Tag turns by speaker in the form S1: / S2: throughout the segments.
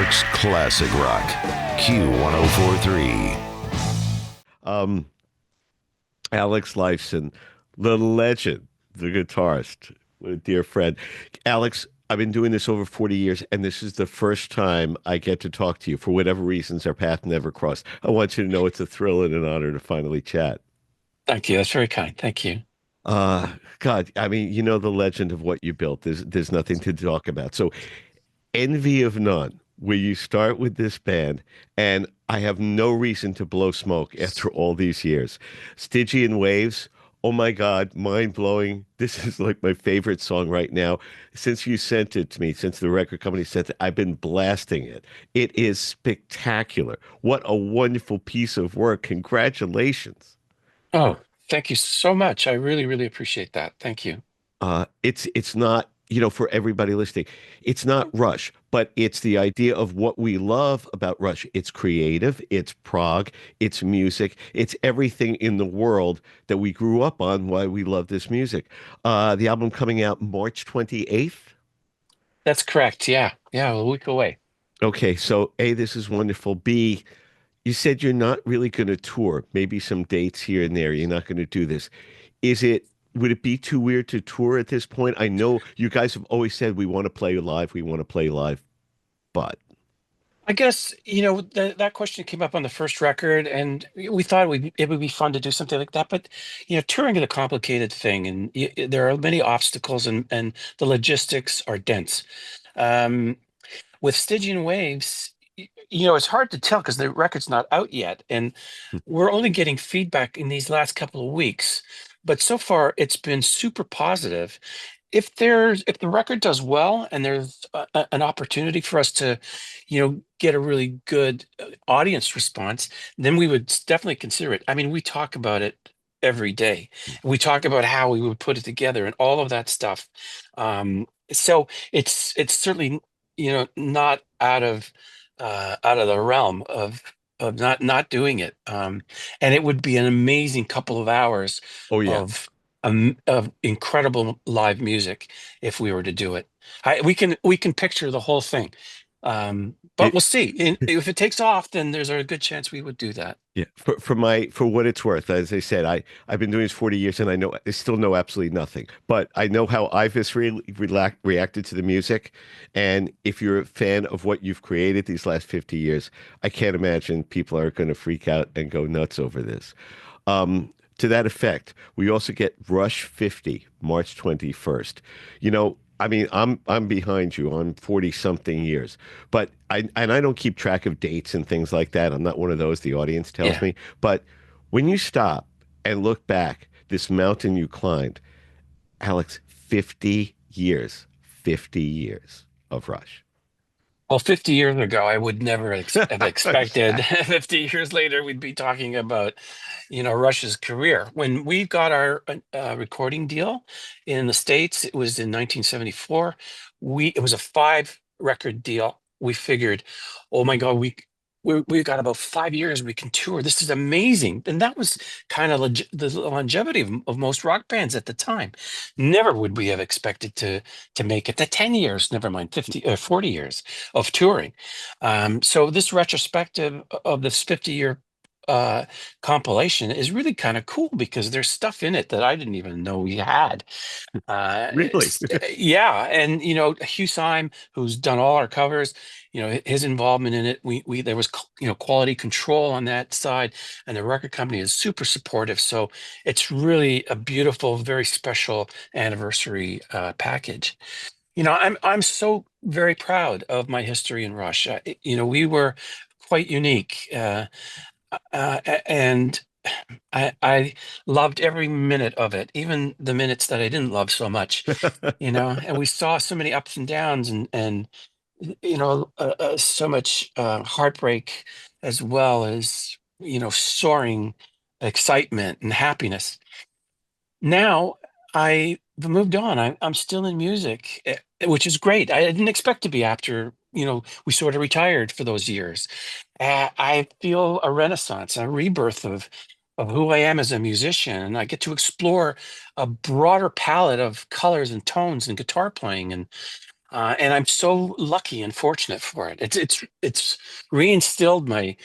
S1: York's classic rock, Q1043.
S2: Um, Alex Lifson, the legend, the guitarist, a dear friend. Alex, I've been doing this over 40 years, and this is the first time I get to talk to you. For whatever reasons, our path never crossed. I want you to know it's a thrill and an honor to finally chat.
S3: Thank you. That's very kind. Thank you.
S2: God, I mean, you know the legend of what you built. There's nothing to talk about. So, envy of none, where you start with this band, and I have no reason to blow smoke after all these years. Stygian Waves, oh my God, mind blowing. This is like my favorite song right now. Since you sent it to me, since the record company sent it, I've been blasting it. It is spectacular. What a wonderful piece of work. Congratulations.
S3: Oh, thank you so much. I really, really appreciate that. Thank you.
S2: It's not, for everybody listening, it's not Rush, but it's the idea of what we love about Rush. It's creative, it's prog, it's music, it's everything in the world that we grew up on, why we love this music. The album coming out March 28th.
S3: That's correct. Yeah. Yeah. A week away.
S2: Okay, so A, this is wonderful. B, you said you're not really going to tour, maybe some dates here and there. You're not going to do this. Is it, would it be too weird to tour at this point? I know you guys have always said we want to play live, we want to play live, but
S3: I guess, that question came up on the first record, and we thought it would be fun to do something like that. But, touring is a complicated thing, and there are many obstacles, and the logistics are dense. Um, with Stygian Waves, it's hard to tell because the record's not out yet, and we're only getting feedback in these last couple of weeks. But so far, it's been super positive. If the record does well and there's an opportunity for us to, get a really good audience response, then we would definitely consider it. I mean, we talk about it every day. We talk about how we would put it together and all of that stuff. So it's certainly not out of the realm of not doing it. And it would be an amazing couple of hours
S2: oh yeah.
S3: of of incredible live music if we were to do it. We can picture the whole thing. But
S2: It,
S3: we'll see. If it takes off, then there's a good chance we would do that.
S2: yeah, for what it's worth, as I said, I've been doing this 40 years and I still know absolutely nothing. But I know how I've viscerally reacted to the music. And if you're a fan of what you've created these last 50 years, I can't imagine people are going to freak out and go nuts over this. To that effect, we also get Rush 50, March 21st. I mean, I'm behind you. I'm 40 something years, but I don't keep track of dates and things like that. I'm not one of those, the audience tells
S3: Yeah.
S2: me. But when you stop and look back, this mountain you climbed, Alex, 50 years of Rush.
S3: Well, 50 years ago, I would never have expected 50 years later we'd be talking about, Rush's career. When we got our recording deal in the States, it was in 1974. It was a five record deal. We figured, oh my God, we've got about 5 years we can tour. This is amazing. And that was kind of the longevity of most rock bands at the time. Never would we have expected to make it to 10 years, never mind 50 or 40 years of touring. So this retrospective of this 50-year compilation is really kind of cool because there's stuff in it that I didn't even know we had.
S2: Really?
S3: Yeah, and Hugh Syme, who's done all our covers, his involvement in it. We there was quality control on that side, and the record company is super supportive. So it's really a beautiful, very special anniversary package. I'm so very proud of my history in Rush. We were quite unique, and I loved every minute of it, even the minutes that I didn't love so much. And we saw so many ups and downs, and so much heartbreak, as well as soaring excitement and happiness. Now I've moved on. I'm still in music, which is great. I didn't expect to be after, we sort of retired for those years. I feel a renaissance, a rebirth of who I am as a musician. And I get to explore a broader palette of colors and tones and guitar playing. And And I'm so lucky and fortunate for it. It's reinstilled my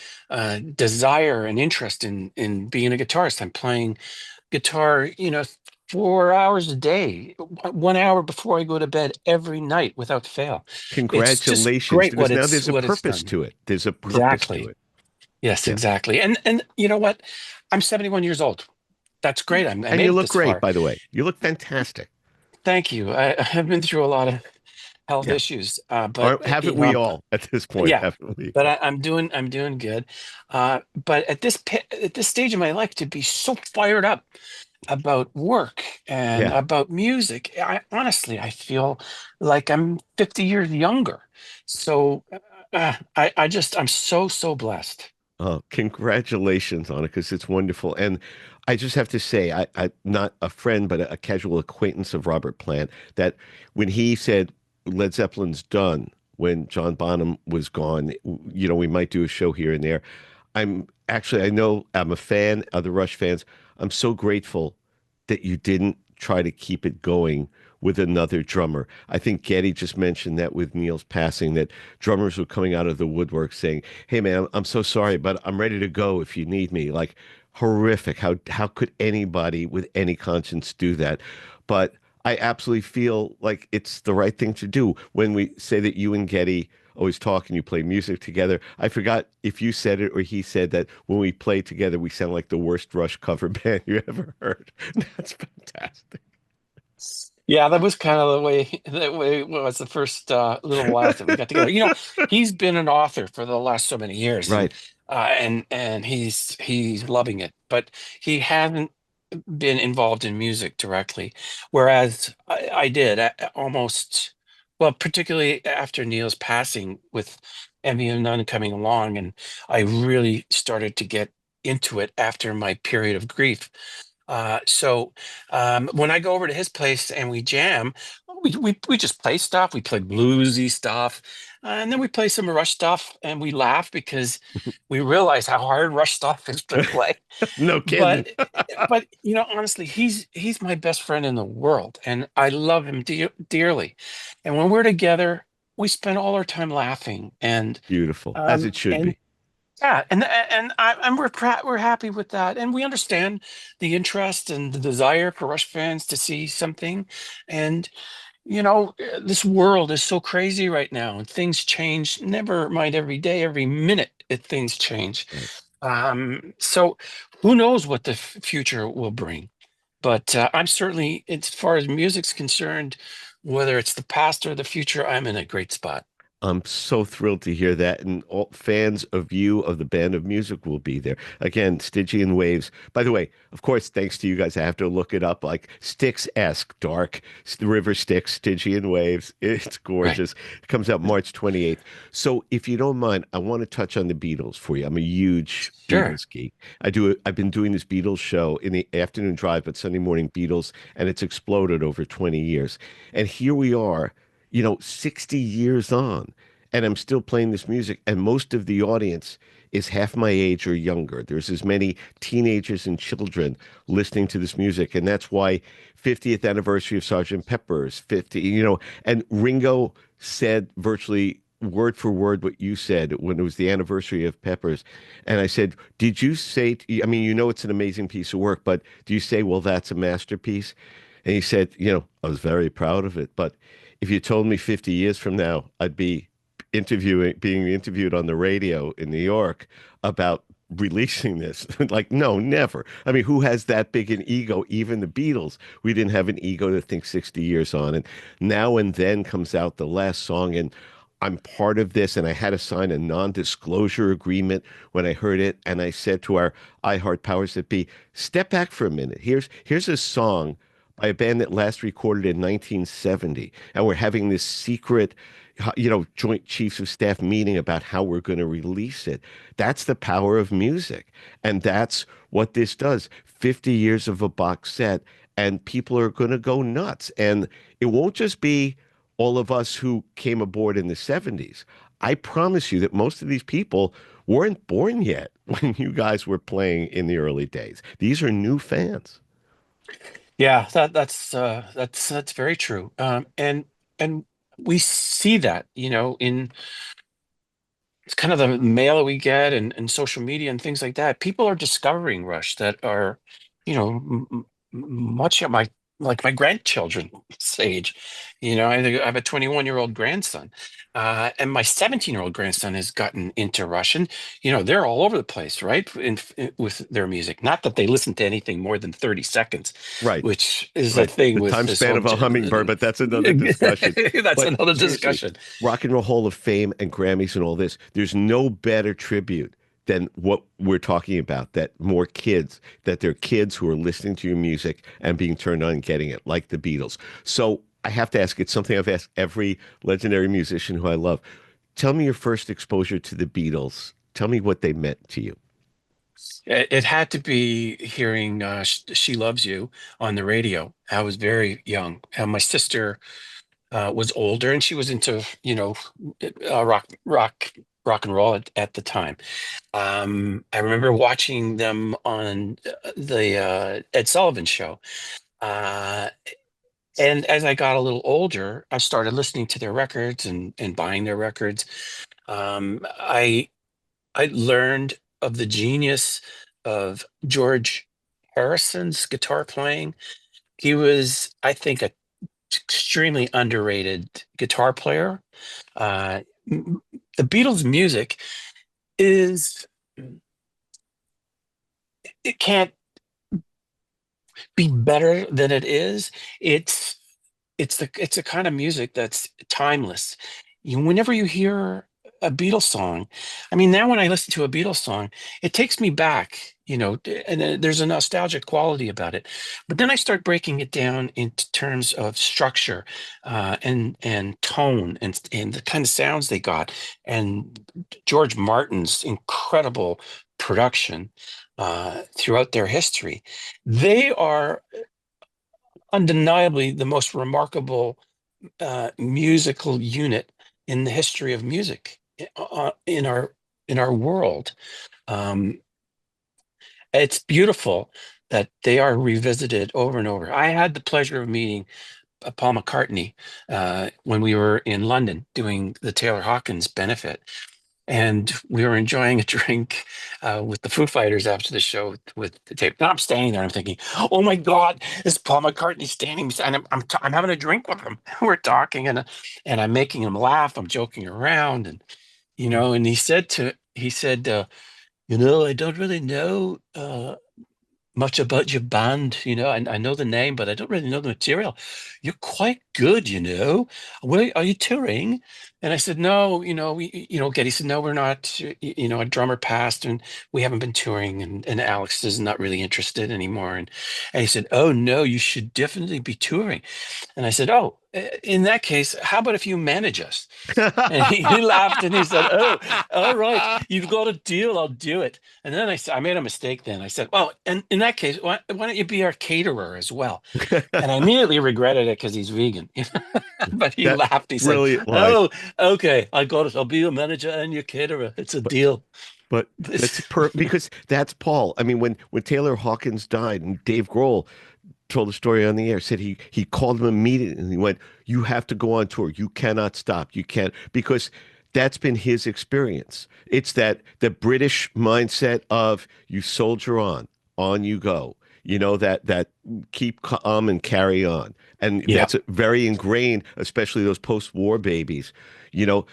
S3: desire and interest in being a guitarist. I'm playing guitar, 4 hours a day, 1 hour before I go to bed every night without fail. It's just
S2: Congratulations,
S3: great
S2: because now there's a
S3: what it's
S2: purpose
S3: done.
S2: to it. There's a purpose to
S3: Exactly.
S2: it.
S3: Yes,
S2: Yeah.
S3: exactly. And you know what? I'm 71 years old. That's great. I
S2: And
S3: made
S2: you
S3: it
S2: look
S3: this
S2: great,
S3: far.
S2: by the way. You look fantastic.
S3: Thank you. I've been through a lot of health
S2: Yeah.
S3: issues,
S2: Or
S3: but
S2: haven't we all at this point,
S3: yeah,
S2: haven't we
S3: but
S2: all?
S3: I'm doing good. But at this stage of my life, to be so fired up about work and
S2: Yeah.
S3: about music, I honestly I feel like I'm 50 years younger. So I'm so blessed.
S2: Oh, congratulations on it, because it's wonderful. And I just have to say, I'm not a friend, but a casual acquaintance of Robert Plant, that when he said Led Zeppelin's done, when John Bonham was gone, we might do a show here and there. I know I'm a fan of the Rush fans. I'm so grateful that you didn't try to keep it going with another drummer. I think Getty just mentioned that with Neil's passing, that drummers were coming out of the woodwork saying, "Hey man, I'm so sorry, but I'm ready to go if you need me." Like, horrific. How could anybody with any conscience do that? But I absolutely feel like it's the right thing to do. When we say that you and Getty always talk and you play music together, I forgot if you said it or he said that when we play together, we sound like the worst Rush cover band you ever heard. That's fantastic.
S3: Yeah, that was kind of the way that way it was the first little while that we got together. He's been an author for the last so many years,
S2: Right.
S3: and he's loving it, but he hasn't been involved in music directly, whereas I did almost, well, particularly after Neil's passing with Envy and None coming along, and I really started to get into it after my period of grief. When I go over to his place and we jam, we just play stuff. We play bluesy stuff, and then we play some Rush stuff, and we laugh because we realize how hard Rush stuff is to play.
S2: No kidding.
S3: But honestly, he's my best friend in the world, and I love him dearly. And when we're together, we spend all our time laughing,
S2: Beautiful, as
S3: um,
S2: it should
S3: and
S2: be.
S3: yeah, and we're happy with that, and we understand the interest and the desire for Rush fans to see something, and this world is so crazy right now, and things change. Never mind every day, every minute, things change.
S2: Right.
S3: So who knows what the future will bring? But I'm certainly, as far as music's concerned, whether it's the past or the future, I'm in a great spot.
S2: I'm so thrilled to hear that. And all fans of you, of the band of music, will be there. Again, Stygian Waves. By the way, of course, thanks to you guys, I have to look it up, like Styx-esque, dark, the river Styx, Stygian Waves. It's
S3: Right,
S2: gorgeous. It comes out March 28th. So if you don't mind, I want to touch on the Beatles for you. I'm a huge
S3: sure.
S2: Beatles geek. I've been doing this Beatles show in the afternoon drive, but Sunday morning Beatles, and it's exploded over 20 years. And here we are, 60 years on, and I'm still playing this music. And most of the audience is half my age or younger. There's as many teenagers and children listening to this music. And that's why 50th anniversary of Sergeant Pepper's 50, and Ringo said virtually word for word what you said when it was the anniversary of Pepper's. And I said, did you say, I mean, it's an amazing piece of work, but do you say, well, that's a masterpiece? And he said, I was very proud of it. But if you told me 50 years from now, I'd be being interviewed on the radio in New York about releasing this. Like, no, never. I mean, who has that big an ego? Even the Beatles, we didn't have an ego to think 60 years on. And Now and Then comes out, the last song, and I'm part of this. And I had to sign a non-disclosure agreement when I heard it. And I said to our iHeart powers that be, step back for a minute. Here's a song by a band that last recorded in 1970, and we're having this secret, Joint Chiefs of Staff meeting about how we're going to release it. That's the power of music, and that's what this does. 50 years of a box set, and people are going to go nuts. And it won't just be all of us who came aboard in the 70s. I promise you that most of these people weren't born yet when you guys were playing in the early days. These are new fans.
S3: Yeah, that's very true. And we see that, in it's kind of the mail that we get and social media and things like that. People are discovering Rush that are, much of my like my grandchildren's age. I have a 21-year-old grandson, and my 17-year-old grandson has gotten into Rush, and they're all over the place, right? With their music. Not that they listen to anything more than 30 seconds,
S2: Right.
S3: which is a
S2: Right.
S3: thing
S2: The
S3: with
S2: time
S3: this
S2: span
S3: whole.
S2: of a hummingbird, but that's another discussion.
S3: That's
S2: But
S3: another
S2: seriously,
S3: discussion.
S2: Rock and Roll Hall of Fame and Grammys and all this, there's no better tribute than what we're talking about, that more kids, that they're kids who are listening to your music and being turned on and getting it, like the Beatles. So I have to ask, it's something I've asked every legendary musician who I love. Tell me your first exposure to the Beatles. Tell me what they meant to you.
S3: It had to be hearing "She Loves You" on the radio. I was very young, and my sister was older, and she was into rock and roll at the time. I remember watching them on the Ed Sullivan Show, uh, and as I got a little older, I started listening to their records and buying their records. I learned of the genius of George Harrison's guitar playing. He was, I think, a extremely underrated guitar player. Uh, m- the Beatles' music is, it can't be better than it is. It's it's a kind of music that's timeless. Whenever you hear a Beatles song, I mean, now when I listen to a Beatles song, it takes me back, and there's a nostalgic quality about it. But then I start breaking it down into terms of structure, and tone, and the kind of sounds they got, and George Martin's incredible production throughout their history. They are undeniably the most remarkable musical unit in the history of music in our world. Um, it's beautiful that they are revisited over and over. I had the pleasure of meeting Paul McCartney when we were in London doing the Taylor Hawkins benefit. And we were enjoying a drink with the Foo Fighters after the show with the tape. And I'm standing there, I'm thinking, oh my God, this Paul McCartney standing beside, and I'm having a drink with him. We're talking, and I'm making him laugh. I'm joking around, and he said, I don't really know much about your band. I know the name, but I don't really know the material. You're quite good, Where are you touring? And I said, no, Getty said, no, we're not. A drummer passed, and we haven't been touring, and Alex is not really interested anymore. And he said, oh no, you should definitely be touring. And I said, oh, in that case, how about if you manage us? And he laughed and he said, "Oh, all right, you've got a deal. I'll do it." And then I made a mistake. Then I said, "Well, and in that case, why don't you be our caterer as well?" And I immediately regretted it because he's vegan. But he
S2: That
S3: laughed. He said,
S2: brilliant line.
S3: "Oh, okay, I got it. I'll be your manager and your caterer. It's a
S2: But
S3: deal."
S2: but that's because that's Paul. I mean, when Taylor Hawkins died and Dave Grohl told the story on the air, said he called him immediately and he went, "You have to go on tour. You cannot stop. You can't," because that's been his experience. It's that the British mindset of you soldier on you go. That keep calm and carry on. And
S3: Yeah,
S2: that's very ingrained, especially those post-war babies. You know,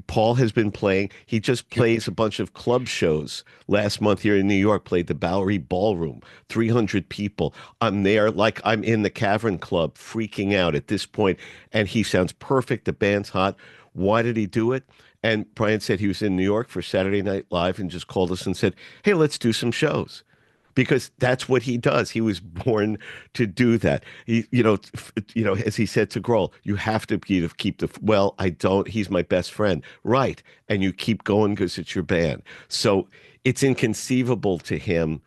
S2: Paul has been playing. He just plays a bunch of club shows. Last month here in New York, played the Bowery Ballroom, 300 people. I'm there like I'm in the Cavern Club, freaking out at this point. And he sounds perfect. The band's hot. Why did he do it? And Brian said he was in New York for Saturday Night Live and just called us and said, "Hey, let's do some shows." Because that's what he does. He was born to do that. As he said to Grohl, you have to keep the, well, I don't, he's my best friend. Right. And you keep going because it's your band. So it's inconceivable to him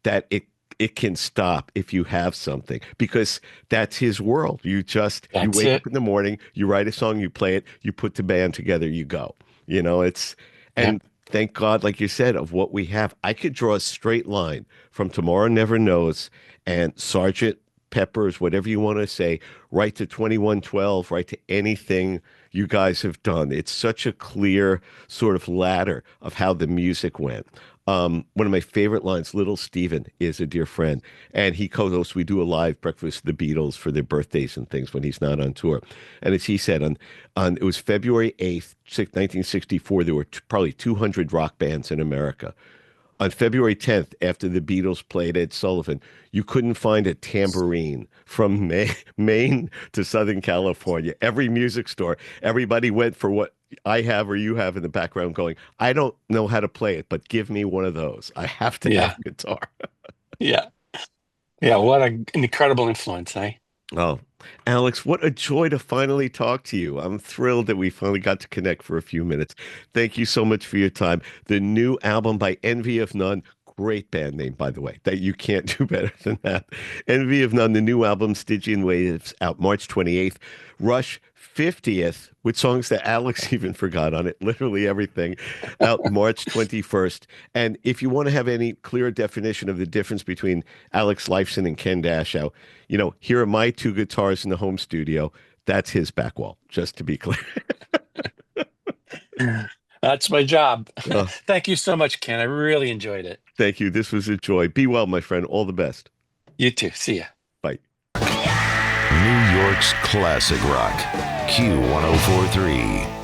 S2: that it can stop if you have something because that's his world. You
S3: that's
S2: wake up
S3: it.
S2: in the morning, you write a song, you play it, you put the band together, you go. It's,
S3: Yeah.
S2: and thank God, like you said, of what we have. I could draw a straight line from Tomorrow Never Knows and Sergeant Peppers, whatever you want to say, right to 2112, right to anything you guys have done. It's such a clear sort of ladder of how the music went. One of my favorite lines, Little Steven is a dear friend, and he co-hosts, we do a live breakfast with the Beatles for their birthdays and things when he's not on tour. And as he said, on it was February 8th, 1964, there were probably 200 rock bands in America. On February 10th, after the Beatles played Ed Sullivan, you couldn't find a tambourine from Maine to Southern California. Every music store, everybody went for what I have or you have in the background going, I don't know how to play it, but give me one of those. I have to have
S3: Yeah.
S2: a guitar.
S3: Yeah. Yeah. What an incredible influence, eh?
S2: Oh, Alex, what a joy to finally talk to you. I'm thrilled that we finally got to connect for a few minutes. Thank you so much for your time. The new album by Envy of None, great band name, by the way, that you can't do better than that. Envy of None, the new album, Stygian Waves, out March 28th. Rush 50th, with songs that Alex even forgot on it, literally everything, out March 21st. And if you want to have any clear definition of the difference between Alex Lifeson and Ken Dashow, here are my two guitars in the home studio. That's his back wall, just to be clear.
S3: That's my job.
S2: Uh,
S3: Thank you so much, Ken. I really enjoyed it.
S2: Thank you. This was a joy. Be well, my friend. All the best.
S3: You too. See ya.
S2: Bye.
S1: New York's classic rock, Q1043.